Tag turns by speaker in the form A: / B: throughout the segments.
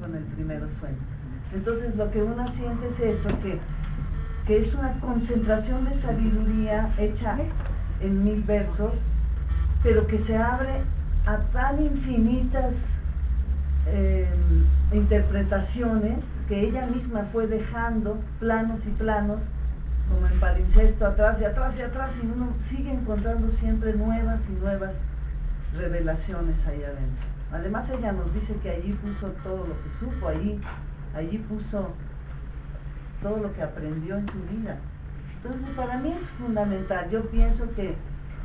A: con el primero sueño. Entonces lo que uno siente es eso, que es una concentración de sabiduría hecha en 1000 versos, pero que se abre a tan infinitas interpretaciones que ella misma fue dejando planos y planos, como en palimpsesto, atrás y atrás y atrás, y uno sigue encontrando siempre nuevas y nuevas revelaciones ahí adentro. Además ella nos dice que allí puso todo lo que supo, allí puso todo lo que aprendió en su vida. Entonces para mí es fundamental. Yo pienso que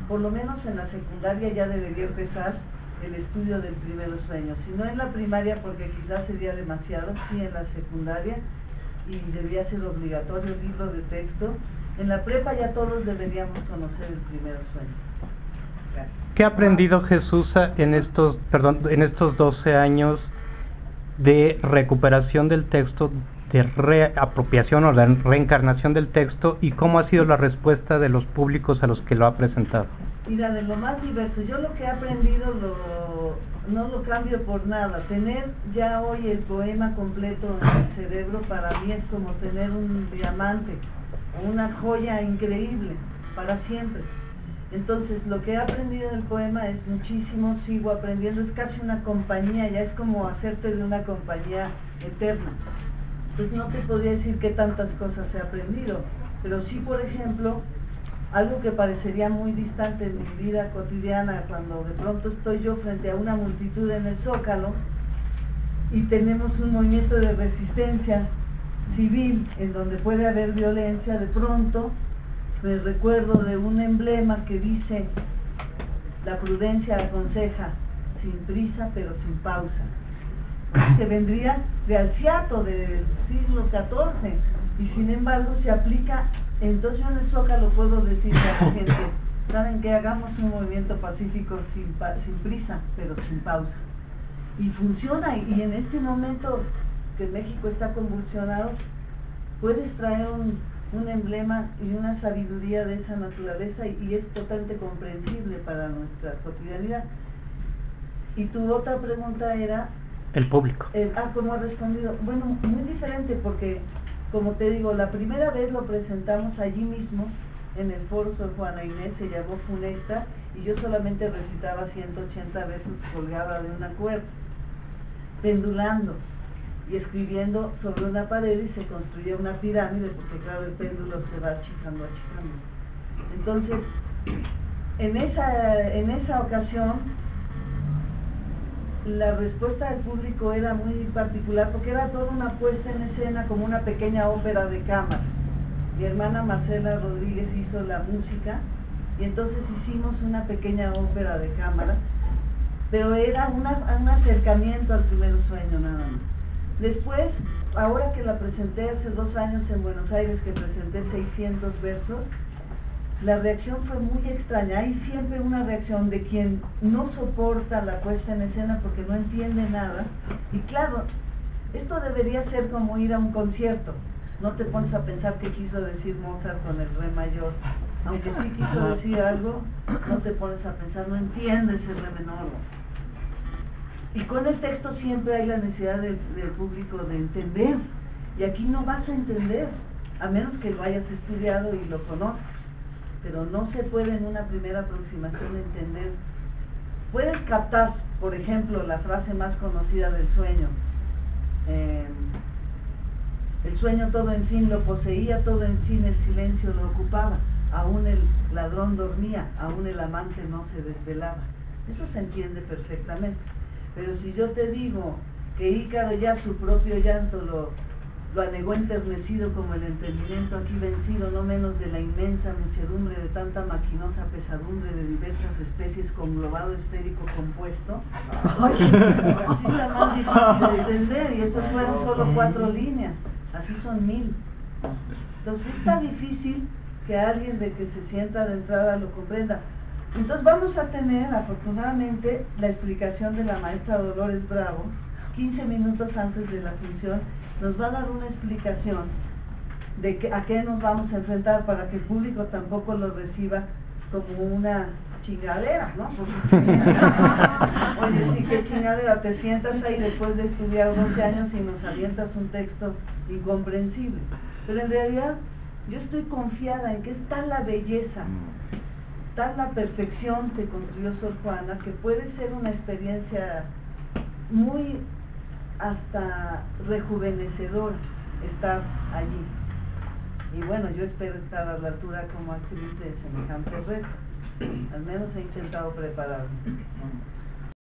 A: por lo menos en la secundaria ya debería empezar el estudio del primer sueño, si no en la primaria porque quizás sería demasiado, sí en la secundaria, y debería ser obligatorio el libro de texto. En la prepa ya todos deberíamos conocer el primer sueño. Gracias.
B: ¿Qué ha aprendido Jesús en estos 12 años de recuperación del texto, de reapropiación o la reencarnación del texto, y cómo ha sido la respuesta de los públicos a los que lo ha presentado?
A: Mira, de lo más diverso, yo lo que he aprendido no lo cambio por nada. Tener ya hoy el poema completo en el cerebro para mí es como tener un diamante o una joya increíble para siempre. Entonces lo que he aprendido del poema es muchísimo, sigo aprendiendo, es casi una compañía, ya es como hacerte de una compañía eterna. Entonces no te podría decir qué tantas cosas he aprendido, pero sí, por ejemplo, algo que parecería muy distante en mi vida cotidiana, cuando de pronto estoy yo frente a una multitud en el Zócalo y tenemos un movimiento de resistencia civil en donde puede haber violencia, de pronto me recuerdo de un emblema que dice: la prudencia aconseja, sin prisa pero sin pausa, que vendría de Alciato, del siglo XIV, y sin embargo se aplica. Entonces yo en el Zócalo puedo decirle a la gente: ¿saben qué? Hagamos un movimiento pacífico sin prisa pero sin pausa, y funciona. Y en este momento que México está convulsionado, puedes traer un emblema y una sabiduría de esa naturaleza, y es totalmente comprensible para nuestra cotidianidad. Y tu otra pregunta era...
B: El público.
A: ¿Cómo ha respondido? Bueno, muy diferente, porque, como te digo, la primera vez lo presentamos allí mismo, en el foro Sor Juana Inés, se llamó Funesta, y yo solamente recitaba 180 versos colgada de una cuerda, pendulando y escribiendo sobre una pared, y se construía una pirámide, porque claro, el péndulo se va achicando. Entonces, en esa ocasión, la respuesta del público era muy particular, porque era toda una puesta en escena, como una pequeña ópera de cámara. Mi hermana Marcela Rodríguez hizo la música, y entonces hicimos una pequeña ópera de cámara, pero era un acercamiento al primer sueño nada más. Después, ahora que la presenté hace 2 años en Buenos Aires, que presenté 600 versos, la reacción fue muy extraña. Hay siempre una reacción de quien no soporta la puesta en escena porque no entiende nada. Y claro, esto debería ser como ir a un concierto. No te pones a pensar qué quiso decir Mozart con el re mayor. Aunque sí quiso decir algo, no te pones a pensar, no entiendes el re menor. Y con el texto siempre hay la necesidad del público de entender. Y aquí no vas a entender, a menos que lo hayas estudiado y lo conozcas. Pero no se puede en una primera aproximación entender. Puedes captar, por ejemplo, la frase más conocida del sueño. El sueño todo en fin lo poseía, todo en fin el silencio lo ocupaba. Aún el ladrón dormía, aún el amante no se desvelaba. Eso se entiende perfectamente. Pero si yo te digo que Ícaro ya su propio llanto lo anegó enternecido como el entendimiento aquí vencido, no menos de la inmensa muchedumbre de tanta maquinosa pesadumbre de diversas especies conglobado esférico compuesto, así está más difícil de entender, y esos fueron solo 4 líneas, así son 1000. Entonces está difícil que alguien de que se sienta de entrada lo comprenda. Entonces vamos a tener, afortunadamente, la explicación de la maestra Dolores Bravo, 15 minutos antes de la función. Nos va a dar una explicación de a qué nos vamos a enfrentar, para que el público tampoco lo reciba como una chingadera, ¿no? Porque, oye, sí, qué chingadera, te sientas ahí después de estudiar 12 años y nos avientas un texto incomprensible. Pero en realidad yo estoy confiada en que es tal la belleza, tal la perfección que construyó Sor Juana, que puede ser una experiencia muy hasta rejuvenecedora estar allí. Y bueno, yo espero estar a la altura como actriz de semejante reto. Al menos he intentado prepararme.